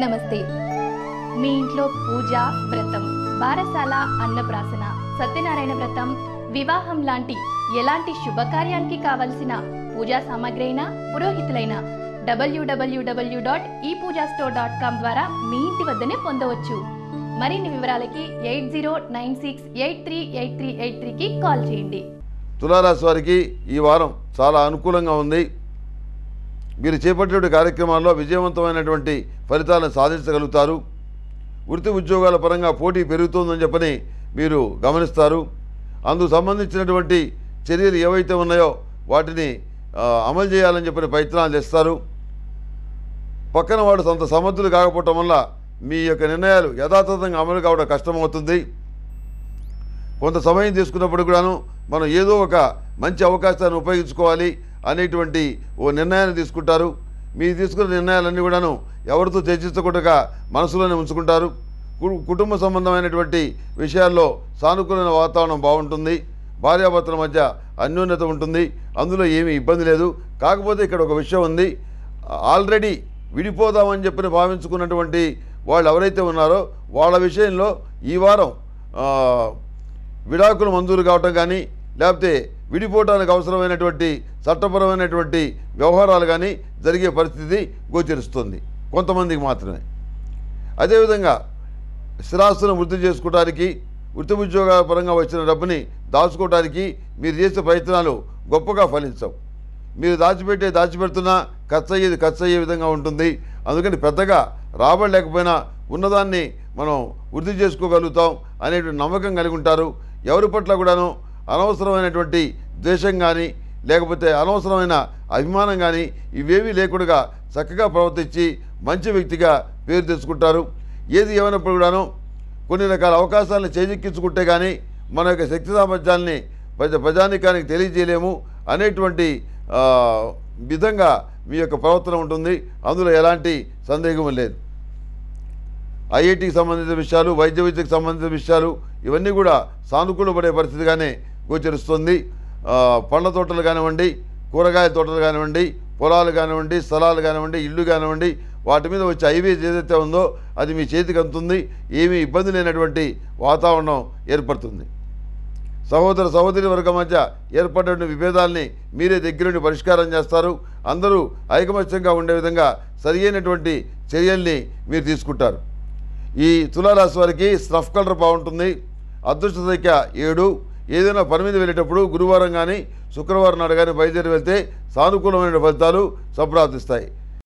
నమస్తే. మీ ఇంట్లో పూజ, వ్రతం, బారసాల, అన్నప్రాసన, సత్యనారాయణ వ్రతం, వివాహం లాంటి ఎలాంటి శుభకార్యానికి కావలసిన పూజా సామాగ్రి అయినా, పురోహితులైన www.epoojastore.com ద్వారా మీ ఇంటి వద్దనే పొందవచ్చు. మరిన్ని వివరాలకి 8096838383కి కాల్ చేయండి. తులారాశి వారికి ఈ వారం చాలా అనుకూలంగా ఉంది. మీరు చేపట్టే కార్యక్రమాల్లో విజయవంతమైనటువంటి ఫలితాలను సాధించగలుగుతారు. వృత్తి ఉద్యోగాల పరంగా పోటీ పెరుగుతుందని చెప్పని మీరు గమనిస్తారు. అందుకు సంబంధించినటువంటి చర్యలు ఏవైతే ఉన్నాయో వాటిని అమలు చేయాలని చెప్పిన ప్రయత్నాలు చేస్తారు. పక్కన వాడు సొంత సమర్థులు కాకపోవటం వల్ల మీ యొక్క నిర్ణయాలు యథాతథంగా అమలు కావడం కష్టమవుతుంది. కొంత సమయం తీసుకున్నప్పుడు కూడాను మనం ఏదో ఒక మంచి అవకాశాన్ని ఉపయోగించుకోవాలి అనేటువంటి ఓ నిర్ణయాన్ని తీసుకుంటారు. మీరు తీసుకున్న నిర్ణయాలన్నీ కూడాను ఎవరితో చర్చించకుండా మనసులోనే ఉంచుకుంటారు. కుటుంబ సంబంధమైనటువంటి విషయాల్లో సానుకూలమైన వాతావరణం బాగుంటుంది. భార్యాభర్తల మధ్య అన్యోన్యత ఉంటుంది. అందులో ఏమీ ఇబ్బంది లేదు. కాకపోతే ఇక్కడ ఒక విషయం ఉంది. ఆల్రెడీ విడిపోదామని చెప్పి భావించుకున్నటువంటి వాళ్ళు ఎవరైతే ఉన్నారో వాళ్ళ విషయంలో ఈ వారం విడాకులు మంజూరు కావటం కానీ, లేకపోతే విడిపోవడానికి అవసరమైనటువంటి చట్టపరమైనటువంటి వ్యవహారాలు కానీ జరిగే పరిస్థితి గోచరిస్తుంది కొంతమందికి మాత్రమే. అదేవిధంగా స్థిరాస్తులను వృద్ధి చేసుకోవడానికి, వృత్తి ఉద్యోగాల పరంగా వచ్చిన డబ్బుని దాచుకోవడానికి మీరు చేసే ప్రయత్నాలు గొప్పగా ఫలించవు. మీరు దాచిపెడుతున్నా ఖర్చు అయ్యే విధంగా ఉంటుంది. అందుకని పెద్దగా రాబడలేకపోయినా ఉన్నదాన్ని మనం వృద్ధి చేసుకోగలుగుతాం అనేటువంటి నమ్మకం కలిగి ఉంటారు. ఎవరి పట్ల కూడాను అనవసరమైనటువంటి ద్వేషం కానీ, లేకపోతే అనవసరమైన అభిమానం కానీ ఇవేమీ లేకుండా చక్కగా ప్రవర్తించి మంచి వ్యక్తిగా పేరు తెచ్చుకుంటారు. ఏది ఏమైనప్పుడు కూడాను కొన్ని రకాల అవకాశాలను చేజిక్కించుకుంటే కానీ మన యొక్క శక్తి సామర్థ్యాలని ప్రజానికానికి తెలియజేయలేము అనేటువంటి విధంగా మీ యొక్క ప్రవర్తన ఉంటుంది. అందులో ఎలాంటి సందేహం లేదు. ఐఐటికి సంబంధించిన విషయాలు, వైద్య విద్యకు సంబంధించిన విషయాలు ఇవన్నీ కూడా సానుకూలపడే పరిస్థితిగానే గోచరిస్తుంది. పండ్ల తోటలు కానివ్వండి, కూరగాయ తోటలు కానివ్వండి, పొలాలు కానివ్వండి, స్థలాలు కానివ్వండి, ఇల్లు కానివ్వండి, వాటి మీద వచ్చే హైవేస్ ఏదైతే ఉందో అది మీ చేతికి అందుతుంది. ఏమీ ఇబ్బంది లేనటువంటి వాతావరణం ఏర్పడుతుంది. సహోదరి వర్గం మధ్య ఏర్పడిన విభేదాలని మీరే దగ్గరుండి పరిష్కారం చేస్తారు. అందరూ ఐకమత్యంగా ఉండే విధంగా సరియైనటువంటి చర్యల్ని మీరు తీసుకుంటారు. ఈ తులారాశి వారికి స్నఫ్ కలర్ బాగుంటుంది. అదృష్ట సంఖ్య 7. ఏదైనా పని మీద వెళ్ళేటప్పుడు గురువారం కానీ శుక్రవారం నాడు కానీ బయలుదేరి వెళ్తే సానుకూలమైన ఫలితాలు సంప్రాప్తిస్తాయి.